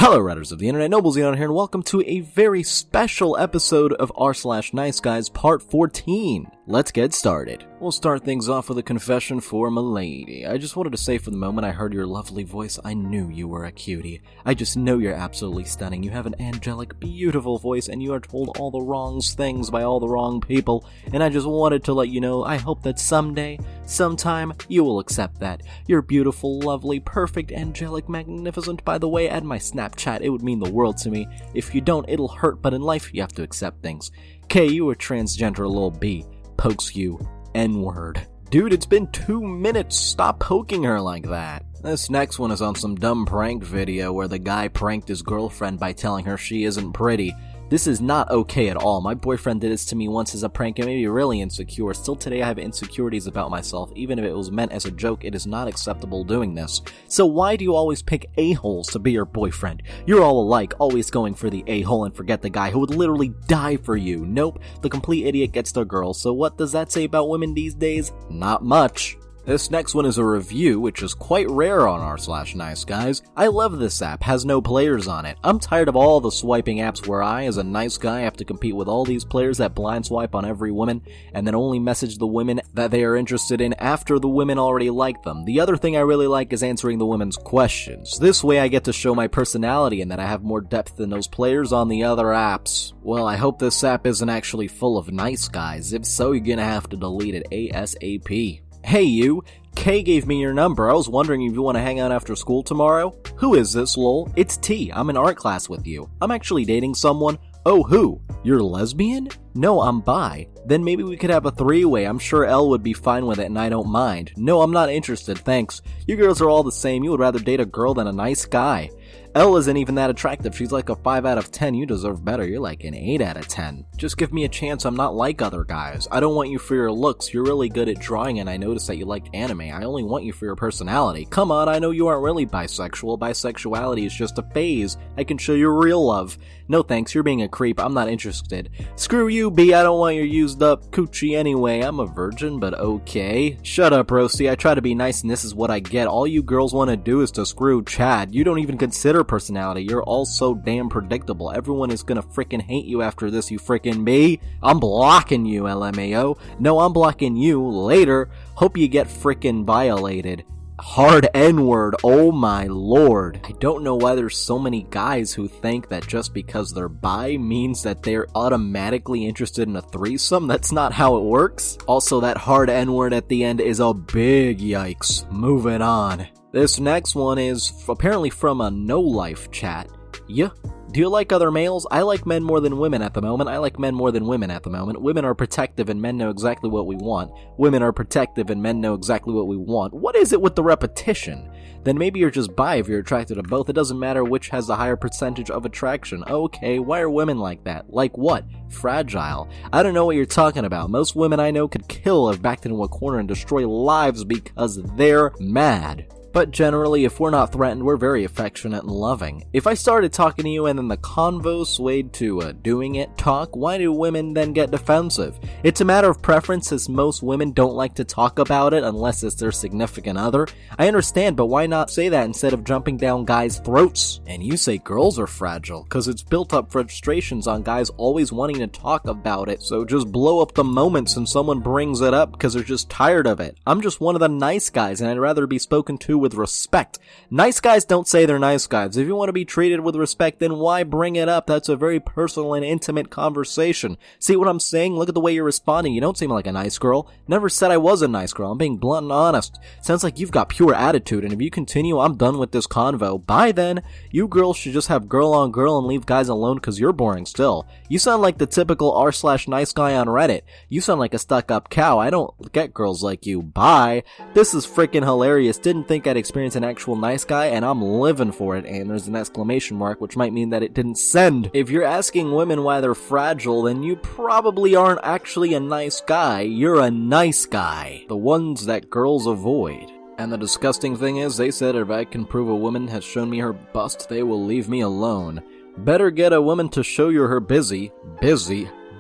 Hello Redders of the Internet, Noble Xenon here, and welcome to a very special episode of r/NiceGuys Part 14. Let's get started. We'll start things off with a confession for m'lady. I just wanted to say, for the moment I heard your lovely voice, I knew you were a cutie. I just know you're absolutely stunning. You have an angelic, beautiful voice, and you are told all the wrong things by all the wrong people, and I just wanted to let you know, I hope that someday, sometime, you will accept that. You're beautiful, lovely, perfect, angelic, magnificent. By the way, add my Snapchat, it would mean the world to me. If you don't, it'll hurt, but in life, you have to accept things. K, you are transgender, little B. Pokes you. N-word. Dude, it's been 2 minutes. Stop poking her like that. This next one is on some dumb prank video where the guy pranked his girlfriend by telling her she isn't pretty. This is not okay at all. My boyfriend did this to me once as a prank and made me really insecure. Still today I have insecurities about myself. Even if it was meant as a joke, it is not acceptable doing this. So why do you always pick a-holes to be your boyfriend? You're all alike, always going for the a-hole and forget the guy who would literally die for you. Nope, the complete idiot gets the girl. So what does that say about women these days? Not much. This next one is a review, which is quite rare on r/NiceGuys. I love this app, has no players on it. I'm tired of all the swiping apps where I, as a nice guy, have to compete with all these players that blind swipe on every woman, and then only message the women that they are interested in after the women already like them. The other thing I really like is answering the women's questions. This way I get to show my personality and that I have more depth than those players on the other apps. Well, I hope this app isn't actually full of nice guys. If so, you're gonna have to delete it ASAP. Hey you, K gave me your number. I was wondering if you want to hang out after school tomorrow? Who is this, lol? It's T. I'm in art class with you. I'm actually dating someone. Oh, who? You're lesbian? No, I'm bi. Then maybe we could have a three-way. I'm sure L would be fine with it and I don't mind. No, I'm not interested, thanks. You girls are all the same. You would rather date a girl than a nice guy. Elle isn't even that attractive. She's like a 5 out of 10. You deserve better. You're like an 8 out of 10. Just give me a chance. I'm not like other guys. I don't want you for your looks. You're really good at drawing and I noticed that you liked anime. I only want you for your personality. Come on, I know you aren't really bisexual. Bisexuality is just a phase. I can show you real love. No thanks, you're being a creep. I'm not interested. Screw you, B. I don't want your used up coochie anyway. I'm a virgin, but okay. Shut up, Roasty. I try to be nice and this is what I get. All you girls want to do is to screw Chad. You don't even consider personality. You're all so damn predictable. Everyone is gonna frickin' hate you after this, you frickin' B. I'm blocking you, LMAO. No, I'm blocking you. Later. Hope you get frickin' violated. Hard N-word, oh my lord. I don't know why there's so many guys who think that just because they're bi means that they're automatically interested in a threesome. That's not how it works. Also, that hard N-word at the end is a big yikes. Moving on. This next one is apparently from a no-life chat. Yeah. Do you like other males? I like men more than women at the moment. I like men more than women at the moment. Women are protective and men know exactly what we want. Women are protective and men know exactly what we want. What is it with the repetition? Then maybe you're just bi if you're attracted to both. It doesn't matter which has the higher percentage of attraction. Okay, why are women like that? Like what? Fragile. I don't know what you're talking about. Most women I know could kill if backed into a corner and destroy lives because they're mad. But generally, if we're not threatened, we're very affectionate and loving. If I started talking to you and then the convo swayed to doing it talk, why do women then get defensive? It's a matter of preference, as most women don't like to talk about it unless it's their significant other. I understand, but why not say that instead of jumping down guys' throats? And you say girls are fragile, cause it's built up frustrations on guys always wanting to talk about it, so just blow up the moments and someone brings it up cause they're just tired of it. I'm just one of the nice guys and I'd rather be spoken to with respect. Nice guys don't say they're nice guys. If you want to be treated with respect, then why bring it up? That's a very personal and intimate conversation. See what I'm saying? Look at the way you're responding. You don't seem like a nice girl. Never said I was a nice girl. I'm being blunt and honest. Sounds like you've got pure attitude, and if you continue, I'm done with this convo. Bye then. You girls should just have girl on girl and leave guys alone because you're boring still. You sound like the typical r/nice guy on Reddit. You sound like a stuck-up cow. I don't get girls like you. Bye. This is freaking hilarious. Didn't think I'd experience an actual nice guy, and I'm living for it. And there's an exclamation mark, which might mean that it didn't send. If you're asking women why they're fragile, then you probably aren't actually a nice guy. You're a nice guy. The ones that girls avoid. And the disgusting thing is, they said if I can prove a woman has shown me her bust, they will leave me alone. Better get a woman to show you her busy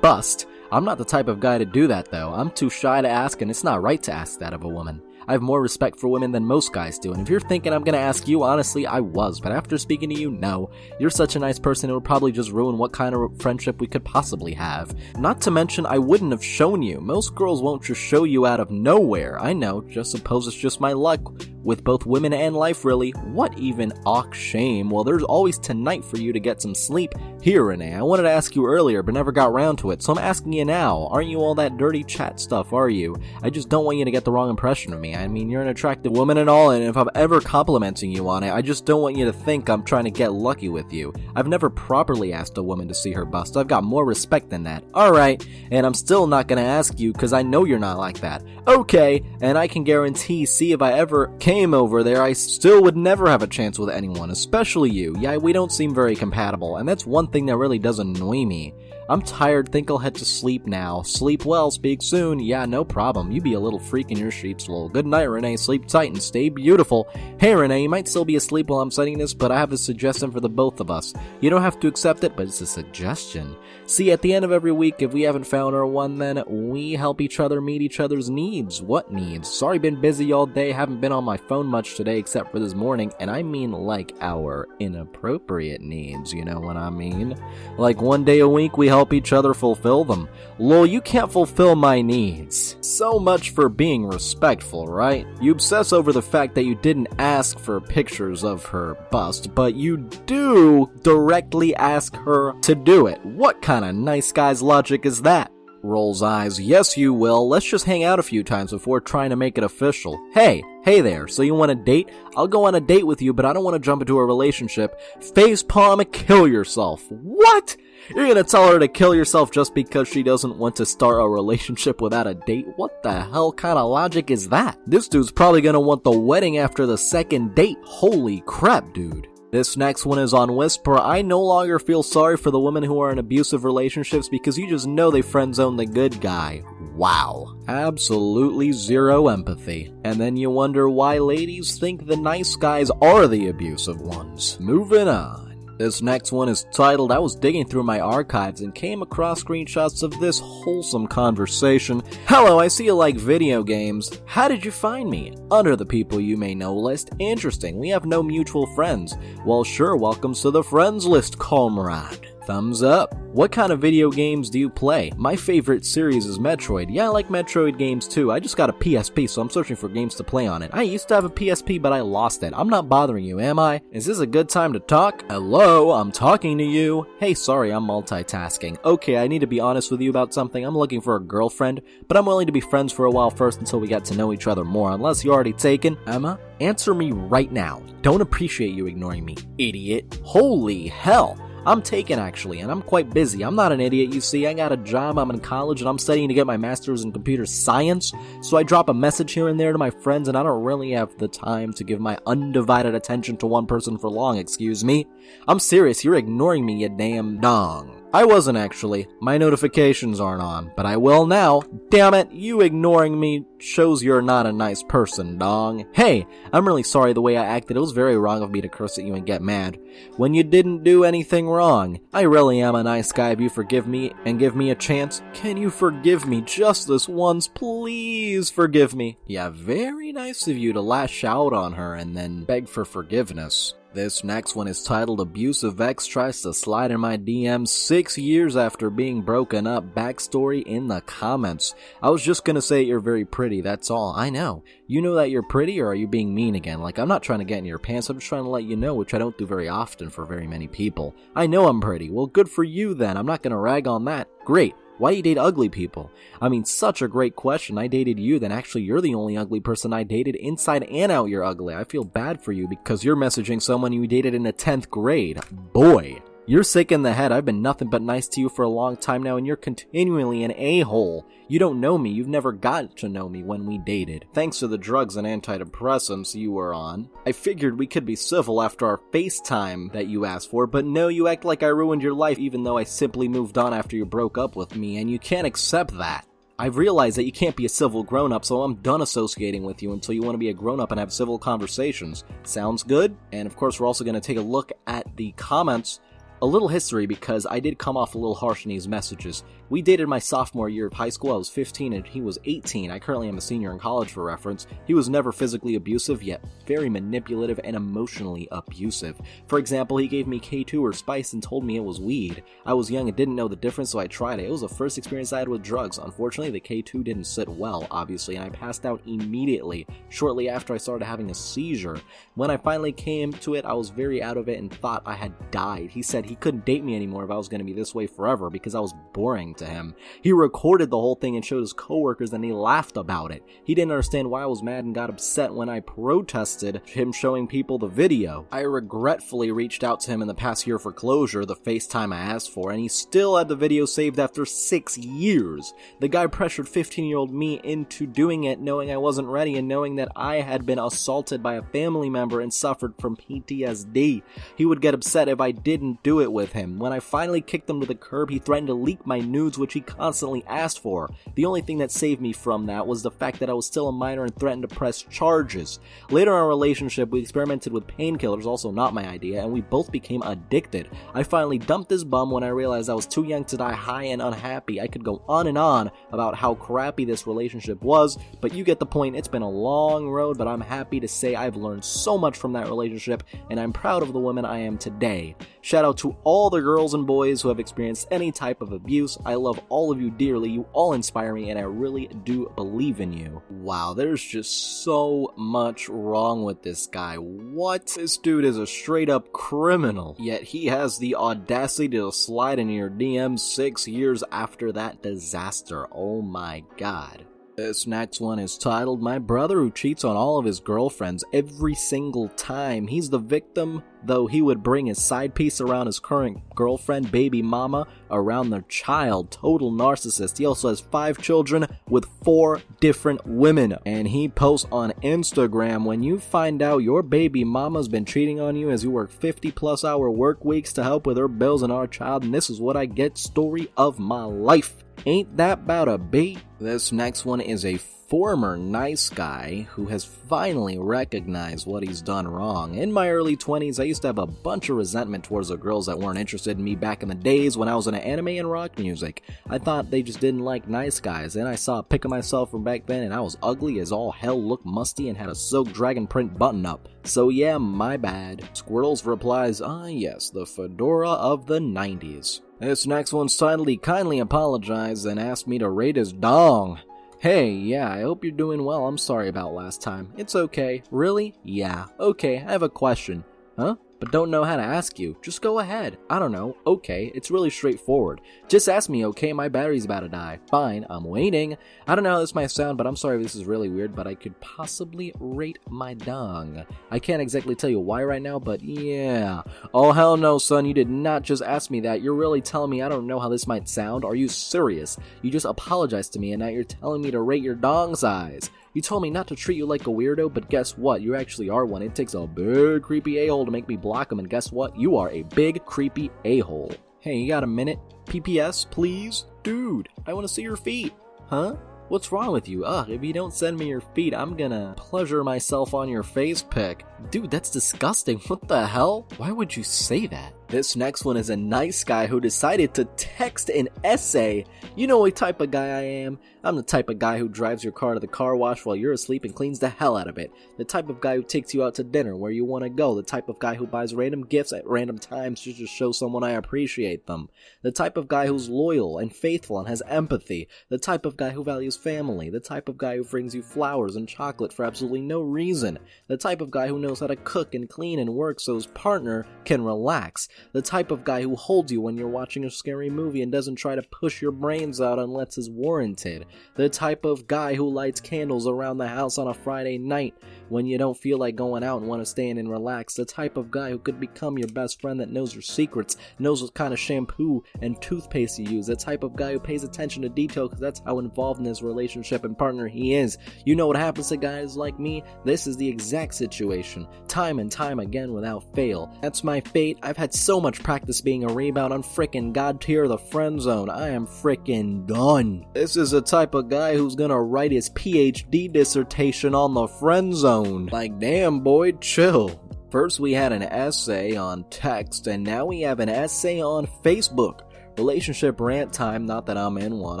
bust. I'm not the type of guy to do that though. I'm too shy to ask, and it's not right to ask that of a woman. I have more respect for women than most guys do, and if you're thinking I'm gonna ask you, honestly, I was, but after speaking to you, no. You're such a nice person, it would probably just ruin what kind of friendship we could possibly have. Not to mention, I wouldn't have shown you. Most girls won't just show you out of nowhere. I know, just suppose it's just my luck. With both women and life, really. What even? Aw, shame. Well, there's always tonight for you to get some sleep. Here, Renee, I wanted to ask you earlier, but never got round to it, so I'm asking you now. Aren't you all that dirty chat stuff, are you? I just don't want you to get the wrong impression of me. I mean, you're an attractive woman and all, and if I'm ever complimenting you on it, I just don't want you to think I'm trying to get lucky with you. I've never properly asked a woman to see her bust. I've got more respect than that. Alright, and I'm still not gonna ask you, because I know you're not like that. Okay, and I can guarantee, see, if I ever came over there, I still would never have a chance with anyone, especially you. Yeah, we don't seem very compatible, and that's one thing that really does annoy me. I'm tired, think I'll head to sleep now. Sleep well, speak soon. Yeah, no problem. You be a little freak in your sheets, lol. Good night, Renee. Sleep tight and stay beautiful. Hey, Renee, you might still be asleep while I'm setting this, but I have a suggestion for the both of us. You don't have to accept it, but it's a suggestion. See, at the end of every week, if we haven't found our one, then we help each other meet each other's needs. What needs? Sorry, been busy all day, haven't been on my phone much today except for this morning, and I mean like our inappropriate needs, you know what I mean? Like one day a week, we help each other fulfill them. Lol, you can't fulfill my needs. So much for being respectful, right? You obsess over the fact that you didn't ask for pictures of her bust, but you do directly ask her to do it. What kind of nice guy's logic is that? Rolls eyes. Yes, you will. Let's just hang out a few times before trying to make it official. Hey there, so you want a date? I'll go on a date with you, but I don't want to jump into a relationship. Facepalm and kill yourself. What? You're gonna tell her to kill yourself just because she doesn't want to start a relationship without a date? What the hell kind of logic is that? This dude's probably gonna want the wedding after the second date. Holy crap, dude. This next one is on Whisper. I no longer feel sorry for the women who are in abusive relationships because you just know they friend-zone the good guy. Wow. Absolutely zero empathy. And then you wonder why ladies think the nice guys are the abusive ones. Moving on. This next one is titled, I was digging through my archives and came across screenshots of this wholesome conversation. Hello, I see you like video games. How did you find me? Under the people you may know list. Interesting, we have no mutual friends. Well, sure, welcome to the friends list, comrade. Thumbs up. What kind of video games do you play? My favorite series is Metroid. Yeah, I like Metroid games too. I just got a PSP, so I'm searching for games to play on it. I used to have a PSP, but I lost it. I'm not bothering you, am I? Is this a good time to talk? Hello, I'm talking to you. Hey, sorry, I'm multitasking. Okay, I need to be honest with you about something. I'm looking for a girlfriend, but I'm willing to be friends for a while first until we get to know each other more, unless you're already taken. Emma? Answer me right now. Don't appreciate you ignoring me, idiot. Holy hell. I'm taken, actually, and I'm quite busy. I'm not an idiot, you see. I got a job, I'm in college, and I'm studying to get my master's in computer science, so I drop a message here and there to my friends, and I don't really have the time to give my undivided attention to one person for long, excuse me. I'm serious, you're ignoring me, you damn dong. I wasn't actually. My notifications aren't on, but I will now. Damn it, you ignoring me shows you're not a nice person, dong. Hey, I'm really sorry the way I acted. It was very wrong of me to curse at you and get mad when you didn't do anything wrong. I really am a nice guy if you forgive me and give me a chance. Can you forgive me just this once? Please forgive me. Yeah, very nice of you to lash out on her and then beg for forgiveness. This next one is titled Abusive Ex Tries to Slide in My DMs 6 years after being broken up. Backstory in the comments. I was just gonna say you're very pretty, that's all. I know. You know that you're pretty, or are you being mean again? Like, I'm not trying to get in your pants, I'm just trying to let you know, which I don't do very often for very many people. I know I'm pretty. Well, good for you then. I'm not gonna rag on that. Great. Why do you date ugly people? I mean, such a great question. I dated you, then actually you're the only ugly person I dated. Inside and out, you're ugly. I feel bad for you because you're messaging someone you dated in the 10th grade. Boy, you're sick in the head. I've been nothing but nice to you for a long time now, and you're continually an a-hole. You don't know me. You've never got to know me when we dated. Thanks to the drugs and antidepressants you were on, I figured we could be civil after our FaceTime that you asked for, but no, you act like I ruined your life even though I simply moved on after you broke up with me, and you can't accept that. I've realized that you can't be a civil grown-up, so I'm done associating with you until you want to be a grown-up and have civil conversations. Sounds good? And of course, we're also going to take a look at the comments A little history, because I did come off a little harsh in these messages. We dated my sophomore year of high school. I was 15 and he was 18. I currently am a senior in college for reference. He was never physically abusive, yet very manipulative and emotionally abusive. For example, he gave me K2 or Spice and told me it was weed. I was young and didn't know the difference, so I tried it. It was the first experience I had with drugs. Unfortunately, the K2 didn't sit well, obviously, and I passed out immediately, shortly after I started having a seizure. When I finally came to it, I was very out of it and thought I had died. He said he couldn't date me anymore if I was going to be this way forever because I was boring to him. He recorded the whole thing and showed his coworkers and he laughed about it. He didn't understand why I was mad and got upset when I protested him showing people the video. I regretfully reached out to him in the past year for closure, the FaceTime I asked for, and he still had the video saved after 6 years. The guy pressured 15-year-old me into doing it knowing I wasn't ready and knowing that I had been assaulted by a family member and suffered from PTSD. He would get upset if I didn't do it with him. When I finally kicked him to the curb, he threatened to leak my nudes, which he constantly asked for. The only thing that saved me from that was the fact that I was still a minor and threatened to press charges. Later in our relationship, we experimented with painkillers, also not my idea, and we both became addicted. I finally dumped this bum when I realized I was too young to die high and unhappy. I could go on and on about how crappy this relationship was, but you get the point. It's been a long road, but I'm happy to say I've learned so much from that relationship, and I'm proud of the woman I am today. Shout out to all the girls and boys who have experienced any type of abuse. I love all of you dearly. You all inspire me, and I really do believe in you. Wow, there's just so much wrong with this guy. What? This dude is a straight up criminal. Yet he has the audacity to slide into your DMs 6 years after that disaster. Oh my god. This next one is titled, My Brother Who Cheats on All of His Girlfriends Every Single Time. He's the victim, though he would bring his side piece around his current girlfriend, baby mama, around their child. Total narcissist. He also has 5 children with 4 different women. And he posts on Instagram, when you find out your baby mama's been cheating on you as you work 50+ hour work weeks to help with her bills and our child, and this is what I get, story of my life. Ain't that about a beat? This next one is a former nice guy who has finally recognized what he's done wrong. In my early 20s, I used to have a bunch of resentment towards the girls that weren't interested in me back in the days when I was into anime and rock music. I thought they just didn't like nice guys, and I saw a pic of myself from back then and I was ugly as all hell, looked musty, and had a silk dragon print button up. So yeah, my bad. Squirtles replies, yes, the fedora of the 90s. This next one's titled, He kindly apologized and asked me to rate his dong. Hey, yeah, I hope you're doing well. I'm sorry about last time. It's okay. Really? Yeah. Okay, I have a question. Huh? But don't know how to ask you. Just go ahead. I don't know. Okay, it's really straightforward. Just ask me, okay? My battery's about to die. Fine, I'm waiting. I don't know how this might sound, but I'm sorry if this is really weird, but I could possibly rate my dong. I can't exactly tell you why right now, but yeah. Oh, hell no, son. You did not just ask me that. You're really telling me I don't know how this might sound? Are you serious? You just apologized to me, and now you're telling me to rate your dong size. You told me not to treat you like a weirdo, but guess what? You actually are one. It takes a big creepy a-hole to make me block him, and guess what? You are a big creepy a-hole. Hey, you got a minute? PPS, please? Dude, I want to see your feet. Huh? What's wrong with you? If you don't send me your feet, I'm gonna pleasure myself on your face pic. Dude, that's disgusting. What the hell? Why would you say that? This next one is a nice guy who decided to text an essay. You know what type of guy I am? I'm the type of guy who drives your car to the car wash while you're asleep and cleans the hell out of it. The type of guy who takes you out to dinner where you want to go. The type of guy who buys random gifts at random times to just show someone I appreciate them. The type of guy who's loyal and faithful and has empathy. The type of guy who values family. The type of guy who brings you flowers and chocolate for absolutely no reason. The type of guy who knows how to cook and clean and work so his partner can relax. The type of guy who holds you when you're watching a scary movie and doesn't try to push your brains out unless it's warranted. The type of guy who lights candles around the house on a Friday night when you don't feel like going out and want to stay in and relax. The type of guy who could become your best friend that knows your secrets, knows what kind of shampoo and toothpaste you use. The type of guy who pays attention to detail because that's how involved in his relationship and partner he is. You know what happens to guys like me? This is the exact situation. Time and time again without fail. That's my fate. I've had so much practice being a rebound on frickin' god tier of the friend zone. I am frickin' done. This is the type of guy who's gonna write his PhD dissertation on the friend zone. Like, damn boy, chill. First we had an essay on text, and now we have an essay on Facebook. Relationship rant time, not that I'm in one.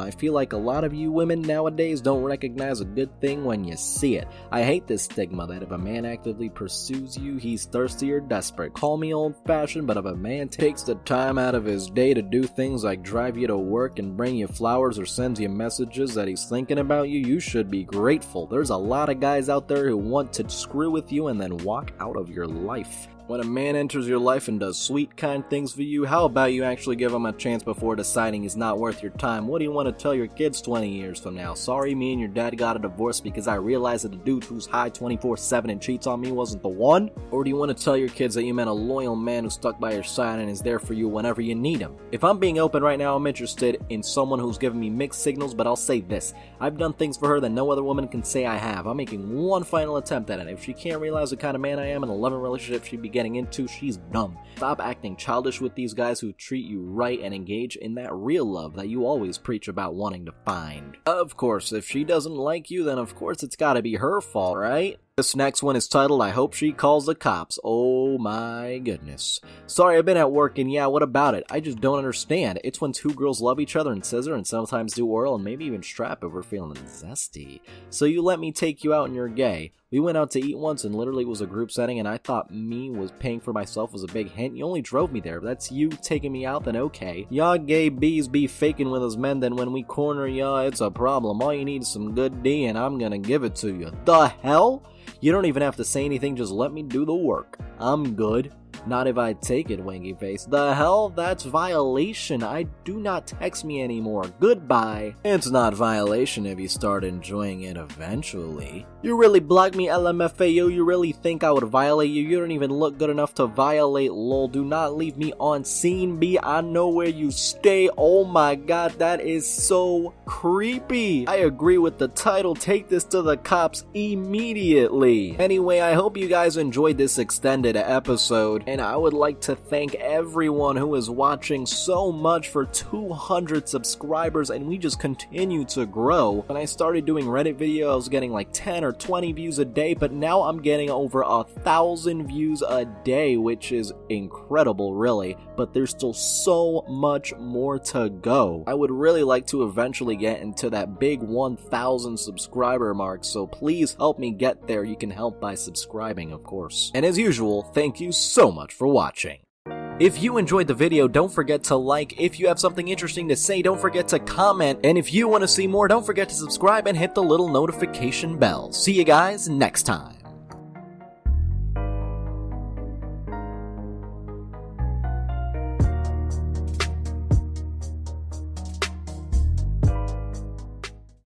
I feel like a lot of you women nowadays don't recognize a good thing when you see it. I hate this stigma that if a man actively pursues you, he's thirsty or desperate. Call me old-fashioned, but if a man takes the time out of his day to do things like drive you to work and bring you flowers or sends you messages that he's thinking about you, you should be grateful. There's a lot of guys out there who want to screw with you and then walk out of your life. When a man enters your life and does sweet, kind things for you, how about you actually give him a chance before deciding he's not worth your time? What do you want to tell your kids 20 years from now? Sorry, me and your dad got a divorce because I realized that the dude who's high 24/7 and cheats on me wasn't the one? Or do you want to tell your kids that you met a loyal man who stuck by your side and is there for you whenever you need him? If I'm being open right now, I'm interested in someone who's giving me mixed signals, but I'll say this. I've done things for her that no other woman can say I have. I'm making one final attempt at it. If she can't realize the kind of man I am and the loving relationship she'd be getting into, she's dumb. Stop acting childish with these guys who treat you right and engage in that real love that you always preach about wanting to find. Of course, if she doesn't like you, then of course it's gotta be her fault, right? This next one is titled, I Hope She Calls the Cops. Oh my goodness. Sorry, I've been at work and yeah, what about it? I just don't understand. It's when two girls love each other and scissor and sometimes do oral and maybe even strap if we're feeling zesty. So you let me take you out and you're gay. We went out to eat once and literally it was a group setting and I thought me was paying for myself was a big hint. You only drove me there. If that's you taking me out, then okay. Y'all gay bees be faking with us men, then when we corner y'all, it's a problem. All you need is some good D and I'm gonna give it to you. The hell? You don't even have to say anything, just let me do the work. I'm good. Not if I take it, winky face. The hell? That's violation. I do not text me anymore. Goodbye. It's not violation if you start enjoying it eventually. You really blocked me, LMFAO? You really think I would violate you? You don't even look good enough to violate, lol. Do not leave me on scene, B. I know where you stay. Oh my god, that is so creepy. I agree with the title. Take this to the cops immediately. Anyway, I hope you guys enjoyed this extended episode. And I would like to thank everyone who is watching so much for 200 subscribers, and we just continue to grow. When I started doing Reddit videos, I was getting like 10 or 20 views a day, but now I'm getting over 1,000 views a day, which is incredible, really. But there's still so much more to go. I would really like to eventually get into that big 1,000 subscriber mark, so please help me get there. You can help by subscribing, of course. And as usual, thank you so much for watching. If you enjoyed the video, don't forget to like. If you have something interesting to say, don't forget to comment. And if you want to see more, don't forget to subscribe and hit the little notification bell. See you guys next time.